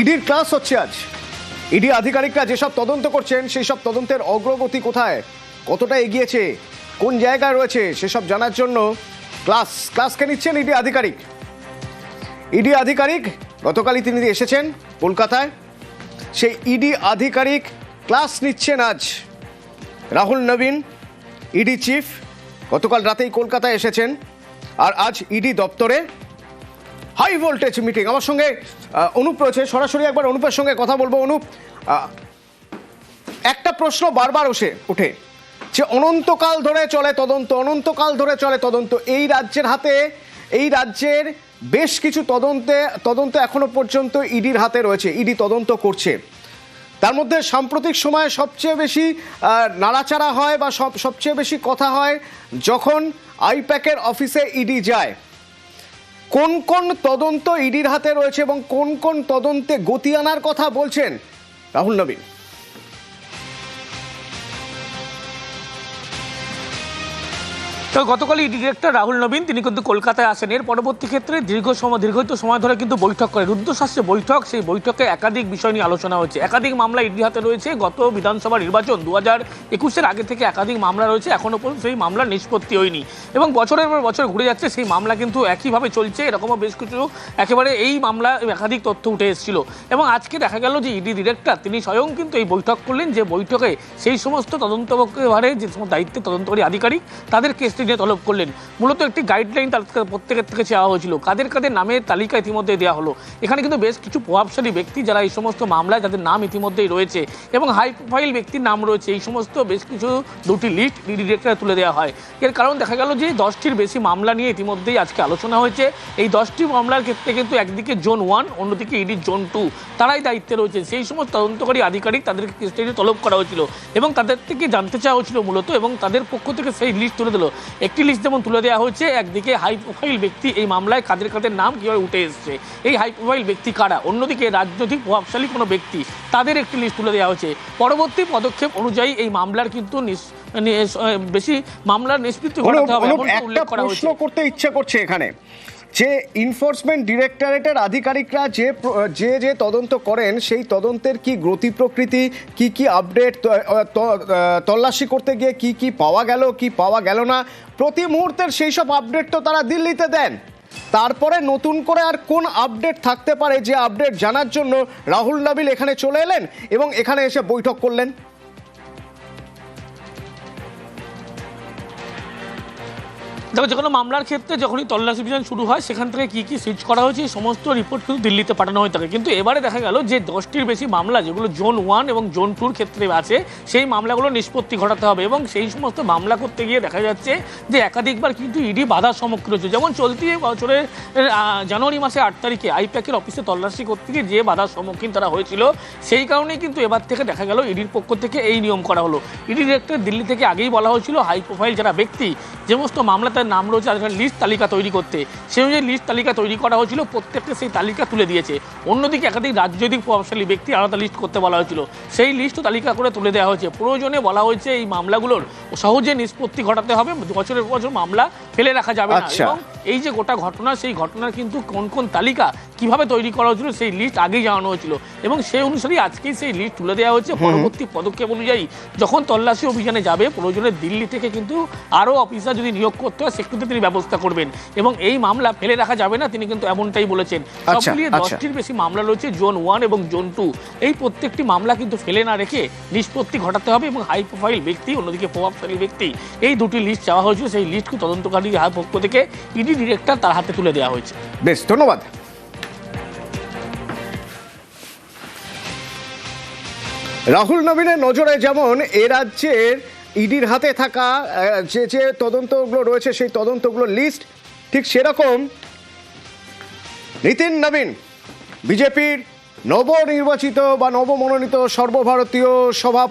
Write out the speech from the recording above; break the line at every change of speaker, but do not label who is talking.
ইডির ক্লাস হচ্ছে আজ। ইডি আধিকারিকরা যেসব তদন্ত করছেন সেই সব তদন্তের অগ্রগতি কোথায়, কতটা এগিয়েছে, কোন জায়গায় রয়েছে সেসব জানার জন্য ক্লাসকে নিচ্ছেন ইডি আধিকারিক। ইডি আধিকারিক গতকালই তিনি এসেছেন কলকাতায়, সেই ইডি আধিকারিক ক্লাস নিচ্ছেন আজ। রাহুল নবীন ইডি চিফ গতকাল রাতেই কলকাতায় এসেছেন, আর আজ ইডি দপ্তরে হাই ভোল্টেজ মিটিং। আমার সঙ্গে অনুপ রয়েছে, সরাসরি একবার অনুপের সঙ্গে কথা বলবো। অনুপ, একটা প্রশ্ন বারবার ওঠে যে অনন্তকাল ধরে চলে তদন্ত এই রাজ্যের হাতে, এই রাজ্যের বেশ কিছু তদন্ত এখনো পর্যন্ত ইডির হাতে রয়েছে, ইডি তদন্ত করছে। তার মধ্যে সাম্প্রতিক সময়ে সবচেয়ে বেশি নাড়াচাড়া হয় বা সবচেয়ে বেশি কথা হয় যখন আইপ্যাকের অফিসে ইডি যায়। কোন কোন তদন্ত ইডির হাতে রয়েছে এবং কোন কোন তদন্তে গতি আনার কথা বলছেন রাহুল নবীন?
তো গতকাল ইডি ডিরেক্টর রাহুল নবীন তিনি কিন্তু কলকাতায় আসেন। এর পরবর্তী ক্ষেত্রে দীর্ঘায়িত সময় ধরে কিন্তু বৈঠক করে, রুদ্ধশ্বাসে বৈঠক। সেই বৈঠকে একাধিক বিষয় নিয়ে আলোচনা হয়েছে। একাধিক মামলা ইডির হাতে রয়েছে। গত বিধানসভা নির্বাচন 2021-এর আগে থেকে একাধিক মামলা রয়েছে, এখনও পর্যন্ত সেই মামলার নিষ্পত্তি হয়নি এবং বছরের পর বছর ঘুরে যাচ্ছে, সেই মামলা কিন্তু একইভাবে চলছে। এরকমও বেশ কিছু একেবারে এই মামলা একাধিক তথ্য উঠে এসেছিল এবং আজকে দেখা গেল যে ইডি ডিরেক্টর তিনি স্বয়ং কিন্তু এই বৈঠক করলেন, যে বৈঠকে সেই সমস্ত তদন্তভারে যে সমস্ত দায়িত্বে তদন্তকারী আধিকারিক তাদের কেস নিয়ে তলব করলেন। মূলত একটি গাইডলাইন তার প্রত্যেকের থেকে চাওয়া হয়েছিল, কাদের কাদের নামের তালিকা ইতিমধ্যে দেওয়া হলো। এখানে কিন্তু বেশ কিছু প্রভাবশালী ব্যক্তি যারা এই সমস্ত মামলায় যাদের নাম ইতিমধ্যেই রয়েছে এবং হাই প্রোফাইল ব্যক্তির নাম রয়েছে, এই সমস্ত বেশ কিছু দুটি লিস্ট ইডি ডিরেক্টরে তুলে দেওয়া হয়। এর কারণ দেখা গেল যে 10টির বেশি মামলা নিয়ে ইতিমধ্যেই আজকে আলোচনা হয়েছে। এই 10টি মামলার ক্ষেত্রে কিন্তু একদিকে জোন 1, অন্যদিকে ইডি জোন 2 তারাই দায়িত্বে রয়েছে। সেই সমস্ত তদন্তকারী আধিকারিক তাদেরকে কেস নিয়ে তলব করা হয়েছিল এবং তাদের থেকে জানতে চাওয়া হয়েছিল মূলত, এবং তাদের পক্ষ থেকে সেই লিস্ট তুলে দিল। একটি লিস্ট যেমন তুলে দেওয়া হয়েছে, একদিকে হাই প্রোফাইল ব্যক্তি এই মামলায় কাদের কাদের নাম কীভাবে উঠে এসছে, এই হাই প্রোফাইল ব্যক্তি কারা, অন্যদিকে রাজনৈতিক প্রভাবশালী কোনো ব্যক্তি তাদের একটি লিস্ট তুলে দেওয়া হয়েছে। পরবর্তী পদক্ষেপ অনুযায়ী এই মামলার কিন্তু বেশি মামলার নিষ্পত্তি ঘটাতে হবে এমন উল্লেখ করা হয়েছে।
প্রশ্ন করতে ইচ্ছা করছে এখানে যে এনফোর্সমেন্ট ডিরেক্টরেটের আধিকারিকরা যে তদন্ত করেন সেই তদন্তের কি গতি প্রকৃতি, কি আপডেট, তল্লাশি করতে গিয়ে কি পাওয়া গেল, কি পাওয়া গেল না, প্রতি মুহূর্তের সেই সব আপডেট তো তারা দিল্লিতে দেন। তারপরে নতুন করে আর কোন আপডেট থাকতে পারে যে আপডেট জানার জন্য রাহুল নবীন এখানে চলে এলেন এবং এখানে এসে বৈঠক করলেন?
দেখো, যে কোনো মামলার ক্ষেত্রে যখনই তল্লাশি অভিযান শুরু হয় সেখান থেকে কী সিজ করা হয়েছে এই সমস্ত রিপোর্ট কিন্তু দিল্লিতে পাঠানো হয়ে থাকে। কিন্তু এবারে দেখা গেল যে 10টির বেশি মামলা যেগুলো জোন 1 এবং জোন 2-র ক্ষেত্রে আছে, সেই মামলাগুলো নিষ্পত্তি ঘটাতে হবে এবং সেই সমস্ত মামলা করতে গিয়ে দেখা যাচ্ছে যে একাধিকবার কিন্তু ইডি বাধার সম্মুখীন হচ্ছে। যেমন চলতি বছরের জানুয়ারি মাসে 8 তারিখে আইপ্যাকের অফিসে তল্লাশি করতে গিয়ে যে বাধার সম্মুখীন তারা হয়েছিল, সেই কারণেই কিন্তু এবার থেকে দেখা গেল ইডির পক্ষ থেকে এই নিয়ম করা হলো। ইডি ডিরেক্টর দিল্লি থেকে আগেই বলা হয়েছিল হাই প্রোফাইল যারা ব্যক্তি যে সমস্ত মামলা তার নাম রয়েছে লিস্ট তালিকা তৈরি করতে, সেই অনুযায়ী লিস্ট তালিকা তৈরি করা হয়েছিল, প্রত্যেককে সেই তালিকা তুলে দিয়েছে। অন্যদিকে একাধিক রাজনৈতিক প্রভাবশালী ব্যক্তি আলাদা লিস্ট করতে বলা হয়েছিল, সেই লিস্টও তালিকা করে তুলে দেওয়া হয়েছে। প্রয়োজনে বলা হয়েছে এই মামলাগুলোর সহজে নিষ্পত্তি ঘটাতে হবে, বছরের পর বছর মামলা ফেলে রাখা যাবে না। এবং এই যে গোটা ঘটনা, সেই ঘটনার কিন্তু কোন কোন তালিকা কিভাবে তৈরি করা হয়েছিল সেই লিস্ট আগেই জানানো হয়েছিল এবং সেই অনুসারেই আজকেই সেই লিস্ট তুলে দেওয়া হয়েছে। পরবর্তী পদক্ষেপ অনুযায়ী যখন তল্লাশি অভিযানে যাবে, প্রয়োজনে দিল্লি থেকে কিন্তু আরও অফিসার যদি নিয়োগ করতে হয় সেক্ষেত্রে তিনি ব্যবস্থা করবেন এবং এই মামলা ফেলে রাখা যাবে না, তিনি কিন্তু এমনটাই বলেছেন। সব মিলিয়ে 10টির বেশি মামলা রয়েছে জোন 1 এবং জোন 2, এই প্রত্যেকটি মামলা কিন্তু ফেলে না রেখে নিষ্পত্তি ঘটাতে হবে এবং হাই প্রোফাইল ব্যক্তি, অন্যদিকে প্রভাবশালী ব্যক্তি, এই দুটি লিস্ট চাওয়া হয়েছে। সেই লিস্টকে তদন্তকারী পক্ষ থেকে ইডি ডিরেক্টর তার হাতে তুলে দেওয়া হয়েছে।
বেশ, ধন্যবাদ। রাহুল নবীনের নজরে যেমন এ রাজ্যের ইডির হাতে থাকা যে তদন্তগুলো রয়েছে সেই তদন্তগুলোর লিস্ট, ঠিক সেরকম নিতিন নবীন বিজেপির নবনির্বাচিত বা নবমনোনীত সর্বভারতীয় সভাপতি।